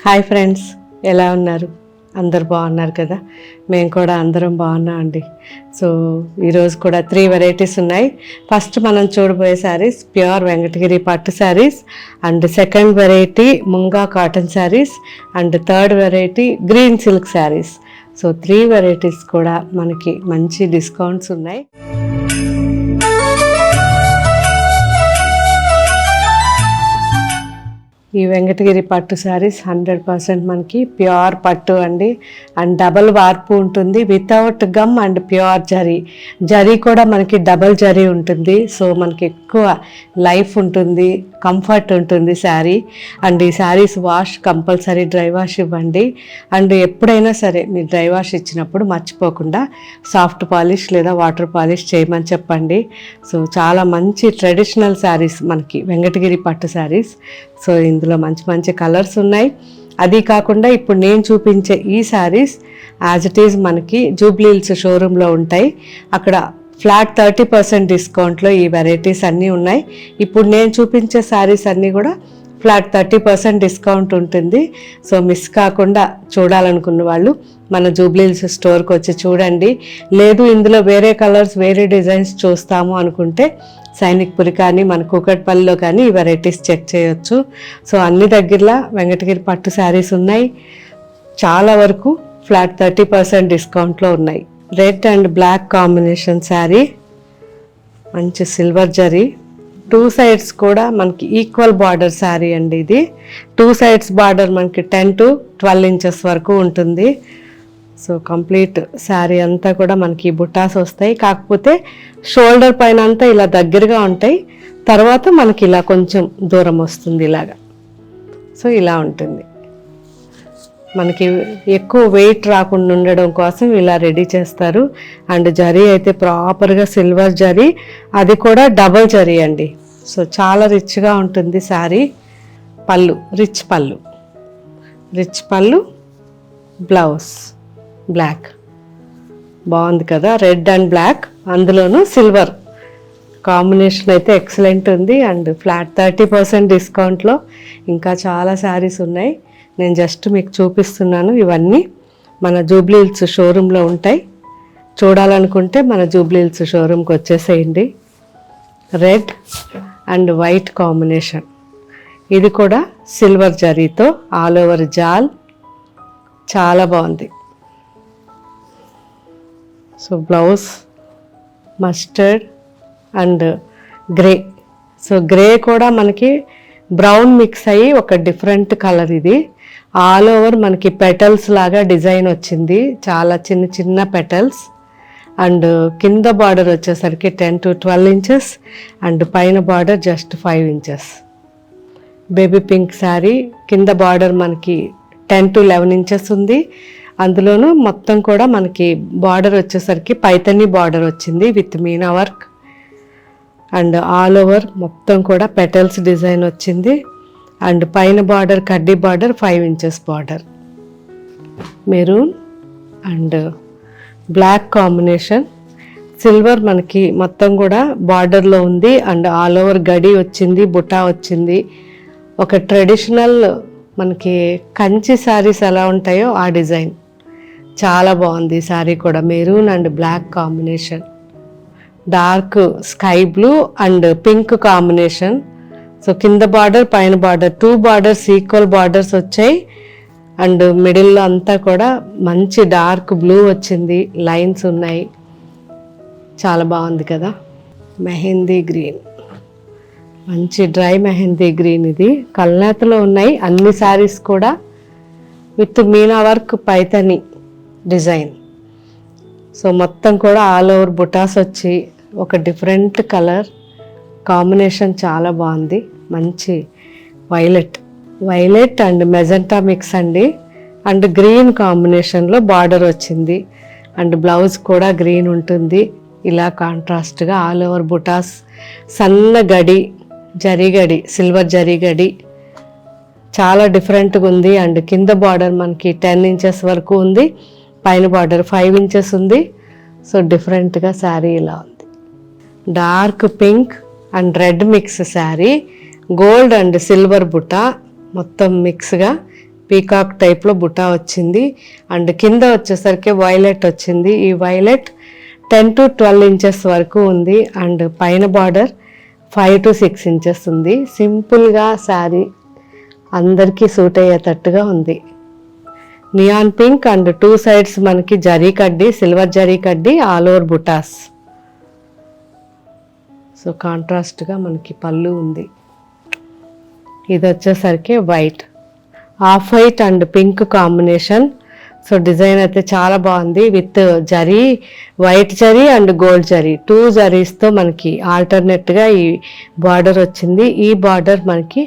Hi friends, ఎలా ఉన్నారు? అందరు బాగున్నారు కదా? మేము కూడా అందరం బాగున్నాం అండి. సో ఈరోజు కూడా 3 వెరైటీస్ ఉన్నాయి. ఫస్ట్ మనం చూడబోయే శారీస్ ప్యూర్ వెంకటగిరి పట్టు saris, and second variety munga cotton saris, and third variety green silk saris. So 3 varieties కూడా మనకి మంచి డిస్కౌంట్స్ ఉన్నాయి. ఈ వెంకటగిరి పట్టు శారీస్ 100% మనకి ప్యూర్ పట్టు అండి. అండ్ డబల్ వార్పు ఉంటుంది, without gum and pure zari కూడా మనకి డబల్ జరీ ఉంటుంది. సో మనకి ఎక్కువ లైఫ్ ఉంటుంది, కంఫర్ట్ ఉంటుంది శారీ. అండ్ ఈ saris wash compulsory dry wash ఇవ్వండి. అండ్ ఎప్పుడైనా సరే మీరు డ్రై వాష్ ఇచ్చినప్పుడు మర్చిపోకుండా సాఫ్ట్ పాలిష్ లేదా వాటర్ పాలిష్ చేయమని చెప్పండి. సో చాలా మంచి ట్రెడిషనల్ శారీస్ మనకి వెంకటగిరి పట్టు శారీస్. సో ఇందులో మంచి మంచి కలర్స్ ఉన్నాయి. అది కాకుండా ఇప్పుడు నేను చూపించే ఈ శారీస్ యాజ్ ఇట్ ఈజ్ మనకి జూబ్లీ హిల్స్ షోరూంలో ఉంటాయి. అక్కడ ఫ్లాట్ 30% డిస్కౌంట్లో ఈ వెరైటీస్ అన్నీ ఉన్నాయి. ఇప్పుడు నేను చూపించే శారీస్ అన్నీ కూడా ఫ్లాట్ 30% డిస్కౌంట్ ఉంటుంది. సో మిస్ కాకుండా చూడాలనుకున్న వాళ్ళు మన జూబ్లీ హిల్స్ స్టోర్కి వచ్చి చూడండి. లేదు ఇందులో వేరే కలర్స్ వేరే డిజైన్స్ చూస్తాము అనుకుంటే సైనిక్పురి కానీ మన కూకట్పల్లిలో కానీ ఈ వెరైటీస్ చెక్ చేయొచ్చు. సో అన్ని దగ్గరలో వెంకటగిరి పట్టు శారీస్ ఉన్నాయి. చాలా వరకు ఫ్లాట్ 30% డిస్కౌంట్లో ఉన్నాయి. Red and black combination sari, మంచి సిల్వర్ జరీ, 2 సైడ్స్ కూడా మనకి ఈక్వల్ బార్డర్ శారీ అండి. ఇది 2 సైడ్స్ బార్డర్ మనకి 10 to 12 ఇంచెస్ వరకు ఉంటుంది. సో కంప్లీట్ శారీ అంతా కూడా మనకి బుట్టాస్ వస్తాయి. కాకపోతే షోల్డర్ పైన అంతా ఇలా దగ్గరగా ఉంటాయి, తర్వాత మనకి ఇలా కొంచెం దూరం వస్తుంది ఇలాగా. సో ఇలా ఉంటుంది. మనకి ఎక్కువ వెయిట్ రాకుండా ఉండడం కోసం ఇలా రెడీ చేస్తారు. అండ్ జరీ అయితే ప్రాపర్గా సిల్వర్ జరీ, అది కూడా డబల్ జరీ అండి. సో చాలా రిచ్గా ఉంటుంది శారీ. పళ్ళు రిచ్ పళ్ళు, బ్లౌజ్ బ్లాక్, బాగుంది కదా? రెడ్ అండ్ బ్లాక్, అందులోనూ సిల్వర్ కాంబినేషన్ అయితే ఎక్సలెంట్ ఉంది. అండ్ ఫ్లాట్ 30% డిస్కౌంట్లో ఇంకా చాలా శారీస్ ఉన్నాయి. నేను జస్ట్ మీకు చూపిస్తున్నాను. ఇవన్నీ మన జూబ్లీ హిల్స్ షోరూంలో ఉంటాయి. చూడాలనుకుంటే మన జూబ్లీ హిల్స్ షోరూమ్కి వచ్చేసేయండి. రెడ్ అండ్ వైట్ కాంబినేషన్, ఇది కూడా సిల్వర్ జరీతో ఆల్ ఓవర్ జాల్, చాలా బాగుంది. So blouse mustard and grey. So grey కూడా మనకి బ్రౌన్ మిక్స్ అయ్యి ఒక డిఫరెంట్ కలర్. ఇది ఆల్ ఓవర్ మనకి పెటల్స్ లాగా డిజైన్ వచ్చింది, చాలా చిన్న చిన్న పెటల్స్. అండ్ కింద బార్డర్ వచ్చేసరికి 10 to 12 ఇంచెస్, అండ్ పైన border just 5 inches. Baby pink sari, కింద బార్డర్ మనకి 10 to 11 ఇంచెస్ ఉంది. అందులోనూ మొత్తం కూడా మనకి బార్డర్ వచ్చేసరికి పైతని బార్డర్ వచ్చింది with meena work. And all over మొత్తం కూడా పెటల్స్ డిజైన్ వచ్చింది. అండ్ పైన బార్డర్ కడ్డీ border 5 inches border. Maroon and black combination, silver మనకి మొత్తం కూడా బార్డర్లో ఉంది. అండ్ ఆల్ ఓవర్ గడి వచ్చింది, బుటా వచ్చింది. ఒక ట్రెడిషనల్ మనకి కంచి శారీస్ ఎలా ఉంటాయో ఆ డిజైన్, చాలా బాగుంది ఈ శారీ కూడా. Maroon and black combination, dark sky blue and pink combination. So కింద బార్డర్ పైన బార్డర్ 2 బార్డర్స్ ఈక్వల్ బార్డర్స్ వచ్చాయి. అండ్ మిడిల్లో అంతా కూడా మంచి డార్క్ బ్లూ వచ్చింది, లైన్స్ ఉన్నాయి, చాలా బాగుంది కదా? మెహందీ గ్రీన్, మంచి డ్రై మెహందీ గ్రీన్. ఇది కల్నేతలో ఉన్నాయి అన్ని శారీస్ కూడా with meena work Paithani design. So మొత్తం కూడా ఆల్ ఓవర్ బుటాస్ వచ్చి ఒక డిఫరెంట్ కలర్ కాంబినేషన్, చాలా బాగుంది. మంచి వైలెట్ అండ్ మెజెంటా మిక్స్ అండి. అండ్ గ్రీన్ కాంబినేషన్లో బార్డర్ వచ్చింది. అండ్ బ్లౌజ్ కూడా గ్రీన్ ఉంటుంది. ఇలా కాంట్రాస్ట్గా ఆల్ ఓవర్ బుటాస్, సన్న గడి, జరీగడి, సిల్వర్ జరీగడి, చాలా డిఫరెంట్గా ఉంది. అండ్ కింద బార్డర్ మనకి 10 ఇంచెస్ వరకు ఉంది, పైన బార్డర్ 5 ఇంచెస్ ఉంది. సో డిఫరెంట్గా శారీ ఇలా ఉంది. Dark pink and red mix sari, gold and silver బుట్ట మొత్తం మిక్స్గా పీకాక్ టైప్లో బుటా వచ్చింది. అండ్ కింద వచ్చేసరికి వైలెట్ వచ్చింది. ఈ వైలెట్ 10 to 12 ఇంచెస్ వరకు ఉంది. అండ్ పైన బార్డర్ 5 to 6 ఇంచెస్ ఉంది. సింపుల్గా శారీ అందరికీ సూట్ అయ్యేటట్టుగా ఉంది. నియాన్ పింక్ అండ్ 2 సైడ్స్ మనకి జరీ కడ్డీ, సిల్వర్ జరీ కడ్డీ, ఆల్ ఓవర్ బుటాస్. సో కాంట్రాస్ట్గా మనకి పళ్ళు ఉంది. ఇది వచ్చేసరికి white, off white and pink combination. So design అయితే చాలా బాగుంది. With zari, white zari and gold zari, 2 జరీస్తో మనకి ఆల్టర్నేట్గా ఈ బార్డర్ వచ్చింది. ఈ బార్డర్ మనకి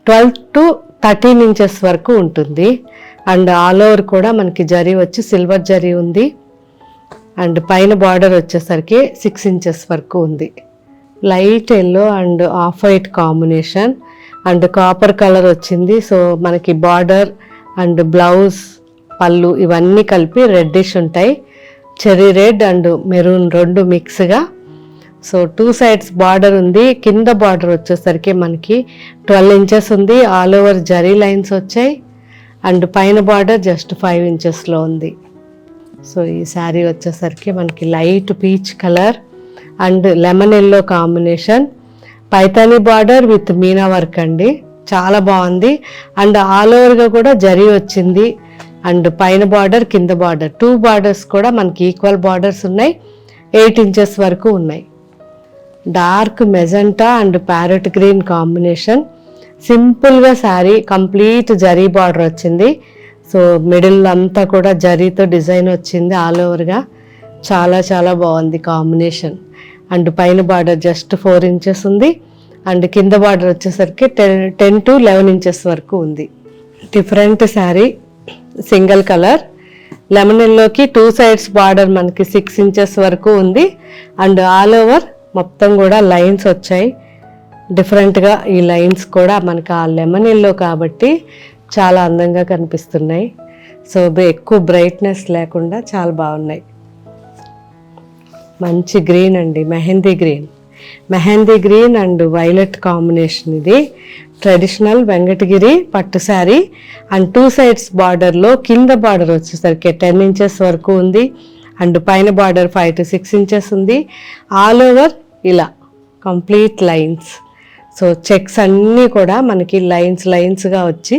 12 to 13 ఇంచెస్ వరకు ఉంటుంది. అండ్ ఆల్ ఓవర్ కూడా మనకి జరీ వచ్చి సిల్వర్ జరీ ఉంది. అండ్ పైన బార్డర్ వచ్చేసరికి 6 ఇంచెస్ వరకు ఉంది. Light yellow and off white combination and copper colour వచ్చింది. సో మనకి బార్డర్ అండ్ బ్లౌజ్, పళ్ళు ఇవన్నీ కలిపి రెడ్డిష్ ఉంటాయి. చెర్రీ రెడ్ అండ్ మెరూన్ 2 మిక్స్గా. సో 2 సైడ్స్ బార్డర్ ఉంది. కింద బార్డర్ వచ్చేసరికి మనకి 12 ఇంచెస్ ఉంది. ఆల్ ఓవర్ జరీ లైన్స్ వచ్చాయి. అండ్ పైన బార్డర్ జస్ట్ 5 ఇంచెస్లో ఉంది. సో ఈ శారీ వచ్చేసరికి మనకి light peach colour and lemon yellow combination. Paithani border with meena work అండి, చాలా బాగుంది. అండ్ ఆల్ ఓవర్గా కూడా జరీ వచ్చింది. అండ్ పైన బార్డర్, కింద బార్డర్, 2 బార్డర్స్ కూడా మనకి ఈక్వల్ బార్డర్స్ ఉన్నాయి. 8 ఇంచెస్ వరకు ఉన్నాయి. Dark magenta and parrot green combination. సింపుల్గా శారీ కంప్లీట్ జరీ బార్డర్ వచ్చింది. సో మిడిల్ అంతా కూడా జరీతో డిజైన్ వచ్చింది ఆల్ ఓవర్గా. చాలా చాలా బాగుంది కాంబినేషన్. అండ్ పైన బార్డర్ జస్ట్ 4 ఇంచెస్ ఉంది. అండ్ కింద బార్డర్ వచ్చేసరికి 10 to 11 ఇంచెస్ వరకు ఉంది. Different sari, single colour lemon ఎల్లోకి 2 సైడ్స్ బార్డర్ మనకి 6 ఇంచెస్ వరకు ఉంది. అండ్ ఆల్ ఓవర్ మొత్తం కూడా లైన్స్ వచ్చాయి. డిఫరెంట్గా ఈ లైన్స్ కూడా మనకి ఆ లెమన్ ఎల్లో కాబట్టి చాలా అందంగా కనిపిస్తున్నాయి. సో ఎక్కువ బ్రైట్నెస్ లేకుండా చాలా బాగున్నాయి. మంచి గ్రీన్ అండి, mehndi green and violet combination. ఇది ట్రెడిషనల్ వెంకటగిరి పట్టు శారీ. అండ్ 2 సైడ్స్ బార్డర్లో కింద బార్డర్ వచ్చేసరికి 10 ఇంచెస్ వరకు ఉంది. అండ్ పైన బార్డర్ 5 to 6 ఇంచెస్ ఉంది. ఆల్ ఓవర్ ఇలా కంప్లీట్ లైన్స్. సో చెక్స్ అన్నీ కూడా మనకి లైన్స్గా వచ్చి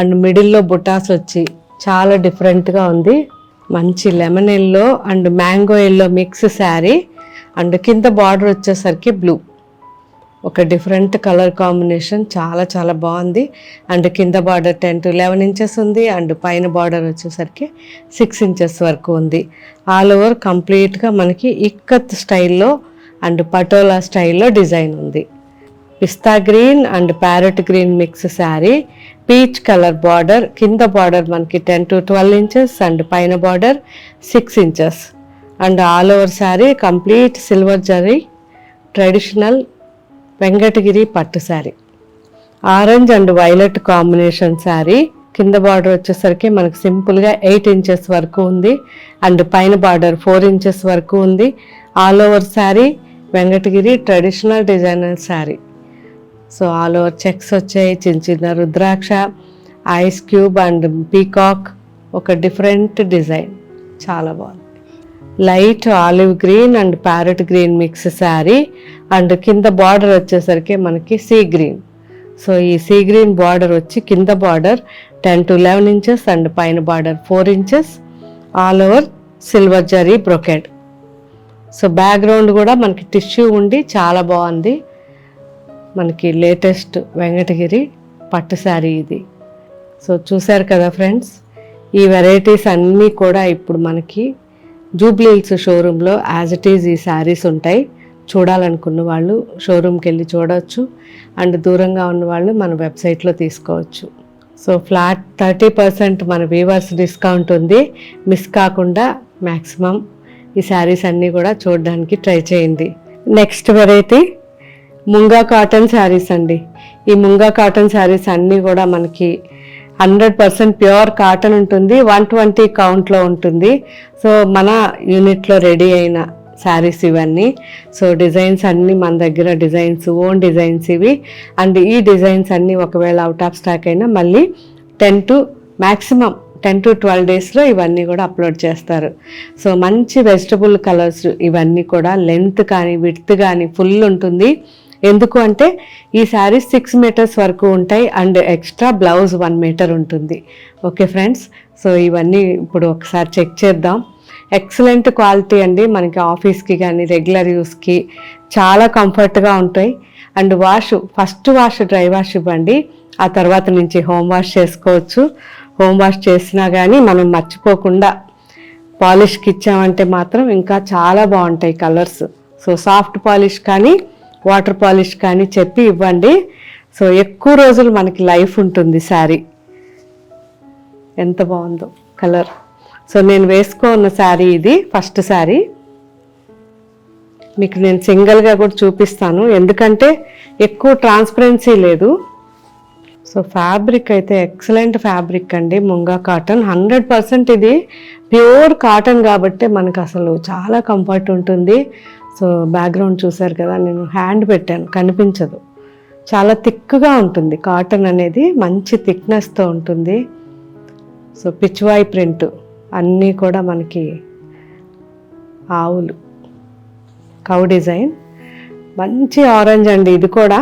అండ్ మిడిల్లో బుటాస్ వచ్చి చాలా డిఫరెంట్గా ఉంది. మంచి lemon yellow and mango yellow mix sari. And కింద బార్డర్ వచ్చేసరికి బ్లూ, ఒక డిఫరెంట్ కలర్ కాంబినేషన్, చాలా చాలా బాగుంది. అండ్ కింద బార్డర్ 10 to 11 ఇంచెస్ ఉంది. అండ్ పైన బార్డర్ వచ్చేసరికి 6 ఇంచెస్ వరకు ఉంది. ఆల్ ఓవర్ కంప్లీట్గా మనకి ఇక్కత్ స్టైల్లో అండ్ పటోలా స్టైల్లో డిజైన్ ఉంది. Pista green and parrot green mix sari. Peach colour border, కింద బార్డర్ మనకి 10 to 12 ఇంచెస్ అండ్ పైన border 6 inches. And all over sari complete silver zari traditional Venkatagiri పట్టు sari. Orange and violet combination sari. కింద బార్డర్ వచ్చేసరికి మనకి సింపుల్గా 8 ఇంచెస్ వరకు ఉంది. అండ్ పైన బార్డర్ 4 ఇంచెస్ వరకు ఉంది. All over sari Venkatagiri traditional designer sari. So all over checks వచ్చాయి, చిన్న చిన్న రుద్రాక్ష, ఐస్ క్యూబ్ అండ్ పీకాక్, ఒక డిఫరెంట్ డిజైన్, చాలా బాగుంది. Light olive green and parrot green mix sari. And కింద బార్డర్ వచ్చేసరికి మనకి సీ గ్రీన్. సో ఈ సీ గ్రీన్ బార్డర్ వచ్చి కింద బార్డర్ 10 to 11 ఇంచెస్ అండ్ పైన border 4 inches. All over silver zari brocade. So background కూడా మనకి టిష్యూ ఉండి చాలా బాగుంది. మనకి లేటెస్ట్ వెంకటగిరి పట్టు శారీ ఇది. సో చూశారు కదా ఫ్రెండ్స్, ఈ వెరైటీస్ అన్నీ కూడా ఇప్పుడు మనకి జూబ్లీ హిల్స్ షోరూంలో యాజ్ ఇట్ ఈజ్ ఈ శారీస్ ఉంటాయి. చూడాలనుకున్న వాళ్ళు షోరూమ్కి వెళ్ళి చూడవచ్చు. అండ్ దూరంగా ఉన్న వాళ్ళు మన వెబ్సైట్లో తీసుకోవచ్చు. సో ఫ్లాట్ 30% మన వ్యూవర్స్ డిస్కౌంట్ ఉంది. మిస్ కాకుండా మ్యాక్సిమం ఈ శారీస్ అన్నీ కూడా చూడడానికి ట్రై చేయండి. Next variety munga cotton saris అండి. ఈ ముంగా కాటన్ శారీస్ అన్నీ కూడా మనకి 100% ప్యూర్ కాటన్ ఉంటుంది. 120 కౌంట్లో ఉంటుంది. సో మన యూనిట్లో రెడీ అయిన శారీస్ ఇవన్నీ. సో డిజైన్స్ అన్నీ మన దగ్గర డిజైన్స్, ఓన్ డిజైన్స్ ఇవి. అండ్ ఈ డిజైన్స్ అన్నీ ఒకవేళ అవుట్ ఆఫ్ స్టాక్ అయినా మళ్ళీ 10 to మ్యాక్సిమం 10 to 12 డేస్లో ఇవన్నీ కూడా అప్లోడ్ చేస్తారు. సో మంచి వెజిటబుల్ కలర్స్ ఇవన్నీ కూడా లెంత్ కానీ విడ్త్ కానీ ఫుల్ ఉంటుంది. ఎందుకు అంటే ఈ శారీస్ 6 మీటర్స్ వరకు ఉంటాయి అండ్ ఎక్స్ట్రా బ్లౌజ్ 1 మీటర్ ఉంటుంది. ఓకే ఫ్రెండ్స్, సో ఇవన్నీ ఇప్పుడు ఒకసారి చెక్ చేద్దాం. ఎక్సలెంట్ క్వాలిటీ అండి, మనకి ఆఫీస్కి కానీ రెగ్యులర్ యూస్కి చాలా కంఫర్ట్గా ఉంటాయి. And first wash dry wash ఇవ్వండి, ఆ తర్వాత నుంచి హోమ్ వాష్ చేసుకోవచ్చు. హోమ్ వాష్ చేసినా కానీ మనం మర్చిపోకుండా పాలిష్కి ఇచ్చామంటే మాత్రం ఇంకా చాలా బాగుంటాయి కలర్స్. సో సాఫ్ట్ పాలిష్ కానీ వాటర్ పాలిష్ కానీ చెప్పి ఇవ్వండి. సో ఎక్కువ రోజులు మనకి లైఫ్ ఉంటుంది శారీ. ఎంత బాగుందో కలర్. సో నేను వేసుకున్న శారీ ఇది ఫస్ట్ శారీ. మీకు నేను సింగిల్గా కూడా చూపిస్తాను, ఎందుకంటే ఎక్కువ ట్రాన్స్పరెన్సీ లేదు. సో ఫ్యాబ్రిక్ అయితే ఎక్సలెంట్ ఫ్యాబ్రిక్ అండి, ముంగా కాటన్ 100%. ఇది ప్యూర్ కాటన్ కాబట్టి మనకు అసలు చాలా కంఫర్ట్ ఉంటుంది. సో బ్యాక్గ్రౌండ్ చూసారు కదా, నేను హ్యాండ్ పెట్టాను కనిపించదు. చాలా థిక్గా ఉంటుంది కాటన్ అనేది, మంచి థిక్నెస్తో ఉంటుంది. సో పిచ్వాయ్ ప్రింట్ అన్నీ కూడా మనకి ఆవులు కౌ డిజైన్. మంచి ఆరెంజ్ అండి, ఇది కూడా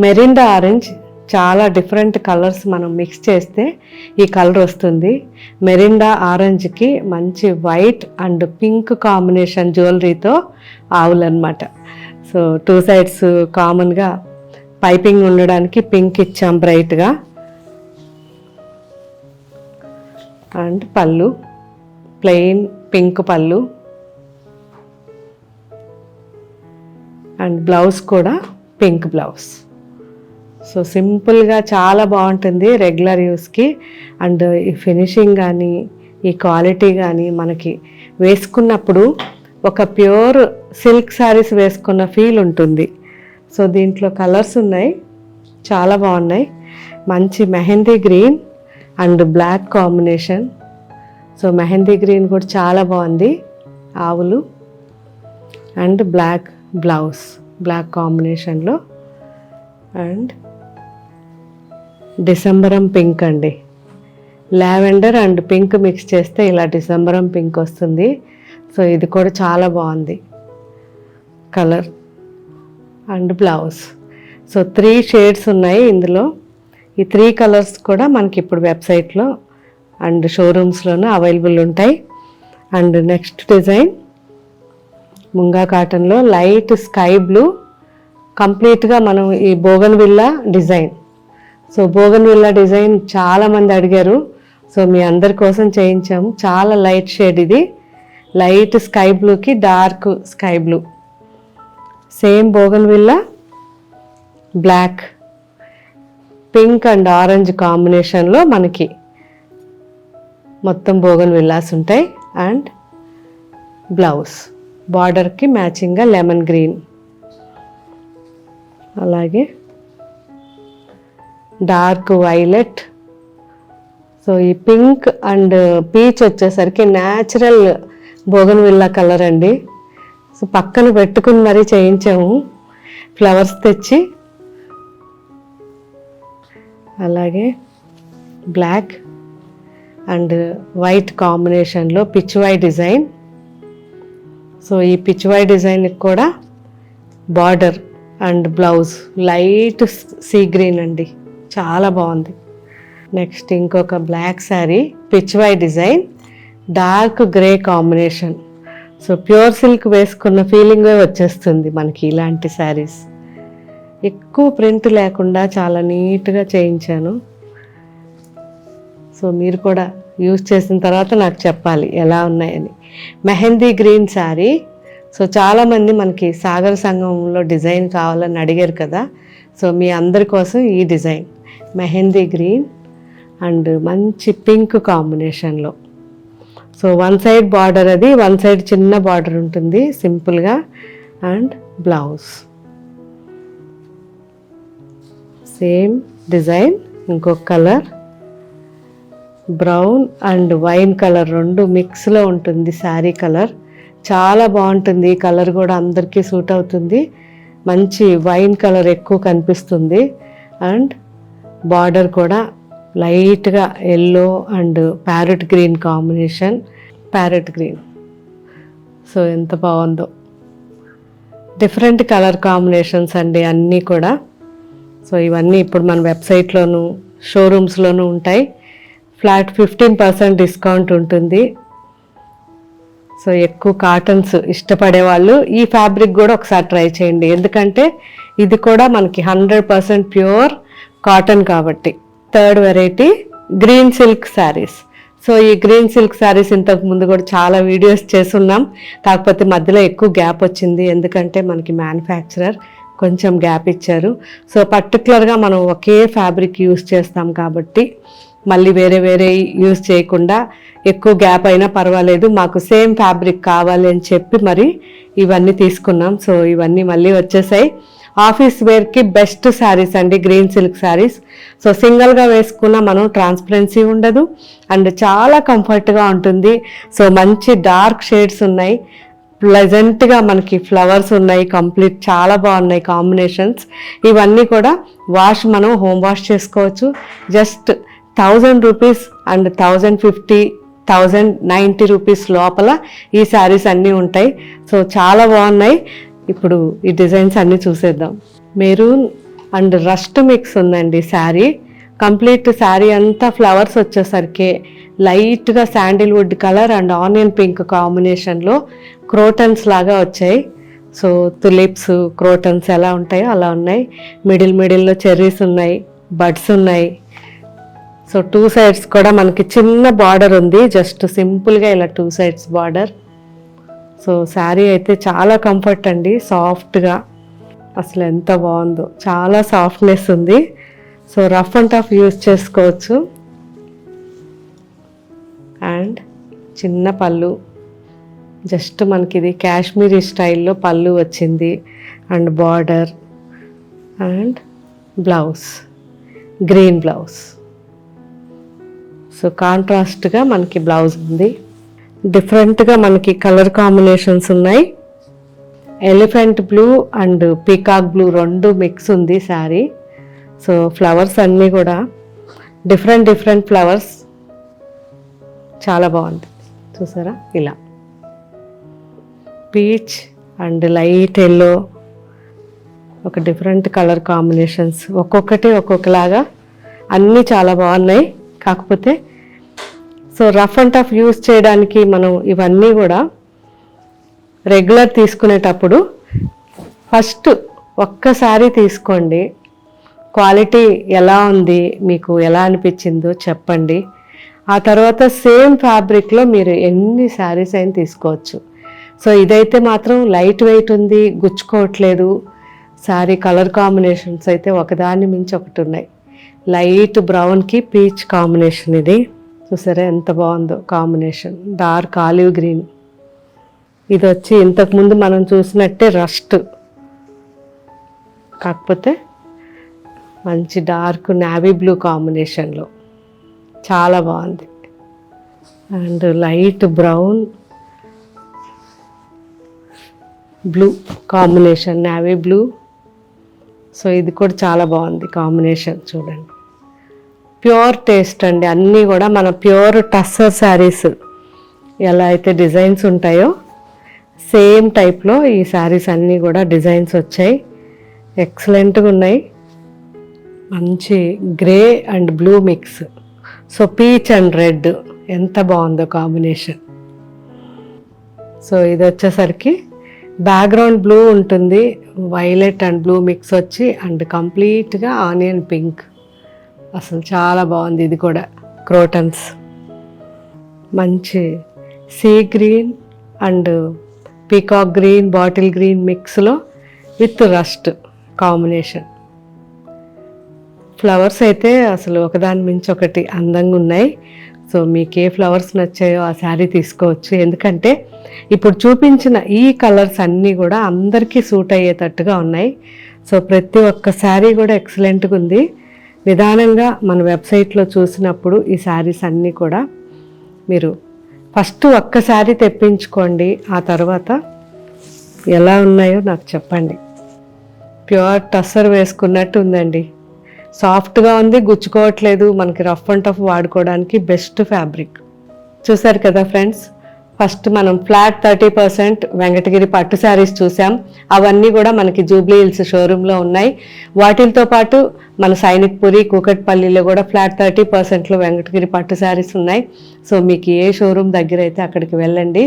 మెరిండా ఆరెంజ్. చాలా డిఫరెంట్ కలర్స్ మనం మిక్స్ చేస్తే ఈ కలర్ వస్తుంది. మెరిండా ఆరెంజ్కి మంచి వైట్ అండ్ పింక్ కాంబినేషన్ జ్యువెలరీతో ఆవులు అనమాట. సో 2 సైడ్స్ కామన్గా పైపింగ్ ఉండడానికి పింక్ ఇచ్చాం బ్రైట్గా. అండ్ పళ్ళు ప్లెయిన్ పింక్ పళ్ళు అండ్ బ్లౌజ్ కూడా పింక్ బ్లౌజ్. సో సింపుల్గా చాలా బాగుంటుంది రెగ్యులర్ యూస్కి. అండ్ ఈ ఫినిషింగ్ కానీ ఈ క్వాలిటీ కానీ మనకి వేసుకున్నప్పుడు ఒక ప్యూర్ సిల్క్ శారీస్ వేసుకున్న ఫీల్ ఉంటుంది. సో దీంట్లో కలర్స్ ఉన్నాయి, చాలా బాగున్నాయి. మంచి mehndi green and black combination. So mehndi green కూడా చాలా బాగుంది, ఆవులు. అండ్ బ్లాక్ బ్లౌజ్, బ్లాక్ కాంబినేషన్లో. అండ్ డిసెంబరం పింక్ అండి, లావెండర్ అండ్ పింక్ మిక్స్ చేస్తే ఇలా డిసెంబరం పింక్ వస్తుంది. సో ఇది కూడా చాలా బాగుంది colour. And blouse. So 3 shades ఉన్నాయి ఇందులో. ఈ 3 కలర్స్ కూడా మనకి ఇప్పుడు వెబ్సైట్లో అండ్ షోరూమ్స్లోనూ అవైలబుల్ ఉంటాయి. అండ్ నెక్స్ట్ డిజైన్ ముంగా కాటన్లో లైట్ స్కై బ్లూ, కంప్లీట్గా మనం ఈ bougainvillea design. So bougainvillea design చాలామంది అడిగారు, సో మీ అందరి కోసం చేయించాము. చాలా లైట్ షేడ్ ఇది, లైట్ స్కై బ్లూకి dark sky blue. Same bougainvillea black, pink and orange కాంబినేషన్లో మనకి మొత్తం బోగన్విల్లాస్ ఉంటాయి. అండ్ బ్లౌజ్ బార్డర్కి మ్యాచింగ్గా లెమన్ గ్రీన్, అలాగే డార్క్ వైలెట్. సో ఈ పింక్ అండ్ పీచ్ వచ్చేసరికి న్యాచురల్ బోగన్విల్లా కలర్ అండి. సో పక్కన పెట్టుకుని మరీ చేయించాము ఫ్లవర్స్ తెచ్చి. అలాగే బ్లాక్ అండ్ వైట్ కాంబినేషన్లో పిచ్వాయ్ డిజైన్. సో ఈ పిచ్వాయ్ డిజైన్కి కూడా border and blouse light sea green అండి, చాలా బాగుంది. నెక్స్ట్ ఇంకొక black sari, pichwai design, dark grey combination. So pure silk వేసుకున్న ఫీలింగే వచ్చేస్తుంది మనకి ఇలాంటి శారీస్. ఎక్కువ ప్రింట్ లేకుండా చాలా నీట్గా చేయించాను. సో మీరు కూడా యూజ్ చేసిన తర్వాత నాకు చెప్పాలి ఎలా ఉన్నాయని. మెహందీ గ్రీన్ శారీ. సో చాలామంది మనకి సాగర సంగమంలో డిజైన్ కావాలని అడిగారు కదా, సో మీ అందరి కోసం ఈ డిజైన్ మెహందీ గ్రీన్ అండ్ మంచి పింక్ కాంబినేషన్లో. సో 1 సైడ్ బార్డర్, అది 1 సైడ్ చిన్న బార్డర్ ఉంటుంది సింపుల్గా. అండ్ బ్లౌజ్ సేమ్ డిజైన్, ఇంకొక colour brown and wine colour, 2 మిక్స్లో ఉంటుంది శారీ కలర్. చాలా బాగుంటుంది ఈ కలర్ కూడా, అందరికీ సూట్ అవుతుంది. మంచి వైన్ కలర్ ఎక్కువ కనిపిస్తుంది. అండ్ బార్డర్ కూడా లైట్గా yellow and parrot green combination, parrot green. So ఎంత బాగుందో, డిఫరెంట్ కలర్ కాంబినేషన్స్ అండి అన్నీ కూడా. సో ఇవన్నీ ఇప్పుడు మన వెబ్సైట్లోను షోరూమ్స్లోనూ ఉంటాయి. ఫ్లాట్ 15% డిస్కౌంట్ ఉంటుంది. సో ఎక్కువ కాటన్స్ ఇష్టపడే వాళ్ళు ఈ ఫ్యాబ్రిక్ కూడా ఒకసారి ట్రై చేయండి, ఎందుకంటే ఇది కూడా మనకి 100% ప్యూర్ కాటన్ కాబట్టి. Third variety green silk saris. So ఈ గ్రీన్ సిల్క్ శారీస్ ఇంతకు ముందు కూడా చాలా వీడియోస్ చేస్తున్నాం, కాకపోతే మధ్యలో ఎక్కువ గ్యాప్ వచ్చింది, ఎందుకంటే మనకి మ్యానుఫ్యాక్చరర్ కొంచెం గ్యాప్ ఇచ్చారు. సో పర్టికులర్గా మనం ఒకే ఫ్యాబ్రిక్ యూస్ చేస్తాం కాబట్టి మళ్ళీ వేరే వేరే యూజ్ చేయకుండా ఎక్కువ గ్యాప్ అయినా పర్వాలేదు, మాకు సేమ్ ఫ్యాబ్రిక్ కావాలి అని చెప్పి మరి ఇవన్నీ తీసుకున్నాం. సో ఇవన్నీ మళ్ళీ వచ్చేసాయి. ఆఫీస్ వేర్కి బెస్ట్ శారీస్ అండి గ్రీన్ సిల్క్ శారీస్. సో సింగిల్గా వేసుకున్న మనం ట్రాన్స్పరెన్సీ ఉండదు అండ్ చాలా కంఫర్ట్గా ఉంటుంది. సో మంచి డార్క్ షేడ్స్ ఉన్నాయి, ప్లెజెంట్గా మనకి ఫ్లవర్స్ ఉన్నాయి, కంప్లీట్ చాలా బాగున్నాయి కాంబినేషన్స్. ఇవన్నీ కూడా వాష్ మనం హోమ్ వాష్ చేసుకోవచ్చు. జస్ట్ 1000 రూపీస్ అండ్ 1050, 1090 రూపీస్ లోపల ఈ శారీస్ అన్నీ ఉంటాయి. సో చాలా బాగున్నాయి. ఇప్పుడు ఈ డిజైన్స్ అన్నీ చూసేద్దాం. మెరూన్ అండ్ రస్ట్ మిక్స్ ఉందండి శారీ. కంప్లీట్ శారీ అంతా ఫ్లవర్స్ వచ్చేసరికి లైట్గా Sandalwood colour and onion pink కాంబినేషన్లో క్రోటన్స్ లాగా వచ్చాయి. సో తులిప్స్ క్రోటన్స్ ఎలా ఉంటాయో అలా ఉన్నాయి. మిడిల్లో చెర్రీస్ ఉన్నాయి, బడ్స్ ఉన్నాయి. సో 2 సైడ్స్ కూడా మనకి చిన్న బార్డర్ ఉంది, జస్ట్ సింపుల్గా ఇలా 2 సైడ్స్ బార్డర్. సో శారీ అయితే చాలా కంఫర్ట్ అండి, సాఫ్ట్గా, అసలు ఎంత బాగుందో, చాలా సాఫ్ట్నెస్ ఉంది. So rough and tough use చేసుకోవచ్చు. అండ్ చిన్న పళ్ళు, జస్ట్ మనకి ఇది కాశ్మీరీ స్టైల్లో పళ్ళు వచ్చింది and border and blouse green blouse. So కాంట్రాస్ట్గా మనకి బ్లౌజ్ ఉంది. డిఫరెంట్గా మనకి కలర్ కాంబినేషన్స్ ఉన్నాయి. Elephant blue and peacock blue 2 mix ఉంది శారీ. సో ఫ్లవర్స్ అన్నీ కూడా డిఫరెంట్ ఫ్లవర్స్, చాలా బాగుంది. చూసారా, ఇలా పీచ్ అండ్ లైట్ ఎల్లో, ఒక డిఫరెంట్ కలర్ కాంబినేషన్స్, ఒక్కొక్కటి ఒక్కొక్కలాగా అన్నీ చాలా బాగున్నాయి. కాకపోతే so rough and tough use చేయడానికి మనం ఇవన్నీ కూడా రెగ్యులర్ తీసుకునేటప్పుడు ఫస్ట్ ఒక్కసారి తీసుకోండి, క్వాలిటీ ఎలా ఉంది, మీకు ఎలా అనిపించిందో చెప్పండి. ఆ తర్వాత సేమ్ ఫ్యాబ్రిక్లో మీరు ఎన్ని శారీస్ అయినా తీసుకోవచ్చు. సో ఇదైతే మాత్రం లైట్ వెయిట్ ఉంది, గుచ్చుకోవట్లేదు. శారీ కలర్ కాంబినేషన్స్ అయితే ఒకదాన్ని మించి ఒకటి ఉన్నాయి. లైట్ బ్రౌన్కి పీచ్ కాంబినేషన్, ఇది చూసారా ఎంత బాగుందో కాంబినేషన్. డార్క్ ఆలివ్ గ్రీన్, ఇది వచ్చి ఇంతకుముందు మనం చూసినట్టే రస్ట్, కాకపోతే మంచి డార్క్ నావీ బ్లూ కాంబినేషన్లో చాలా బాగుంది. And light brown blue combination, navy blue. So ఇది కూడా చాలా బాగుంది కాంబినేషన్, చూడండి. ప్యూర్ టేస్ట్ అండి, అన్నీ కూడా మన ప్యూర్ టస్సర్ శారీస్ ఎలా అయితే డిజైన్స్ ఉంటాయో సేమ్ టైప్లో ఈ శారీస్ అన్నీ కూడా డిజైన్స్ వచ్చాయి. ఎక్సలెంట్గా ఉన్నాయి. మంచి grey and blue mix. So peach and red ఎంత బాగుందో కాంబినేషన్. సో ఇది వచ్చేసరికి బ్యాక్గ్రౌండ్ బ్లూ ఉంటుంది, వైలెట్ అండ్ బ్లూ మిక్స్ వచ్చి అండ్ కంప్లీట్గా ఆనియన్ పింక్. అసలు చాలా బాగుంది. ఇది కూడా క్రోటన్స్, మంచి sea green and peacock green, bottle green మిక్స్లో విత్ రస్ట్ కాంబినేషన్. ఫ్లవర్స్ అయితే అసలు ఒకదాని మించి ఒకటి అందంగా ఉన్నాయి. సో మీకు ఏ ఫ్లవర్స్ నచ్చాయో ఆ శారీ తీసుకోవచ్చు, ఎందుకంటే ఇప్పుడు చూపించిన ఈ కలర్స్ అన్నీ కూడా అందరికీ సూట్ అయ్యేటట్టుగా ఉన్నాయి. సో ప్రతి ఒక్క శారీ కూడా ఎక్సలెంట్గా ఉంది. నిదానంగా మన వెబ్సైట్లో చూసినప్పుడు ఈ శారీస్ అన్నీ కూడా మీరు ఫస్ట్ ఒక్క శారీ తెప్పించుకోండి, ఆ తర్వాత ఎలా ఉన్నాయో నాకు చెప్పండి. ప్యూర్ టస్సర్ వేసుకున్నట్టు ఉందండి. సాఫ్ట్గా ఉంది, గుచ్చుకోవట్లేదు, మనకి రఫ్ అండ్ టఫ్ వాడుకోవడానికి బెస్ట్ ఫ్యాబ్రిక్. చూసారు కదా ఫ్రెండ్స్, ఫస్ట్ మనం ఫ్లాట్ 30% వెంకటగిరి పట్టు శారీస్ చూసాం. అవన్నీ కూడా మనకి జూబ్లీ హిల్స్ షోరూంలో ఉన్నాయి. వాటితో పాటు మన సైనిక్పురి, కూకట్పల్లిలో కూడా ఫ్లాట్ 30%లో వెంకటగిరి పట్టు శారీస్ ఉన్నాయి. సో మీకు ఏ షోరూమ్ దగ్గర అయితే అక్కడికి వెళ్ళండి.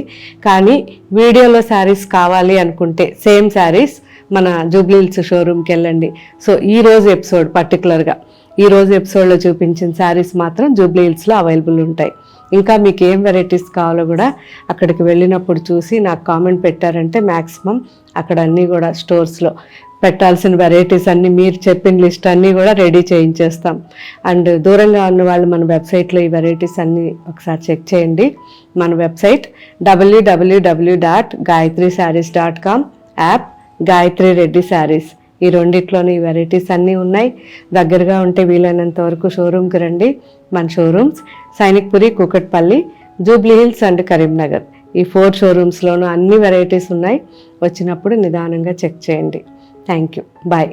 కానీ వీడియోలో శారీస్ కావాలి అనుకుంటే సేమ్ శారీస్ మన జూబ్లీ హిల్స్ షోరూమ్కి వెళ్ళండి. సో ఈరోజు ఎపిసోడ్ పర్టికులర్గా ఈరోజు ఎపిసోడ్లో చూపించిన శారీస్ మాత్రం జూబ్లీ హిల్స్లో అవైలబుల్ ఉంటాయి. ఇంకా మీకు ఏం వెరైటీస్ కావాలో కూడా అక్కడికి వెళ్ళినప్పుడు చూసి నాకు కామెంట్ పెట్టారంటే మ్యాక్సిమం అక్కడ అన్నీ కూడా స్టోర్స్లో పెట్టాల్సిన వెరైటీస్ అన్నీ మీరు చెప్పిన లిస్ట్ అన్నీ కూడా రెడీ చేయించేస్తాం. అండ్ దూరంగా ఉన్న వాళ్ళు మన వెబ్సైట్లో ఈ వెరైటీస్ అన్నీ ఒకసారి చెక్ చేయండి. మన website www.gayatrisarees.com, app Gayatri Reddy saris. ఈ రెండిట్లోని ఈ వెరైటీస్ అన్నీ ఉన్నాయి. దగ్గరగా ఉంటే వీలైనంత వరకు షోరూమ్కి రండి. మన showrooms Sainikpuri, Kukatpally, Jubilee hills and Karimnagar. ఈ 4 షోరూమ్స్లోనూ అన్ని వెరైటీస్ ఉన్నాయి. వచ్చినప్పుడు నిదానంగా చెక్ చేయండి. Thank you. బాయ్.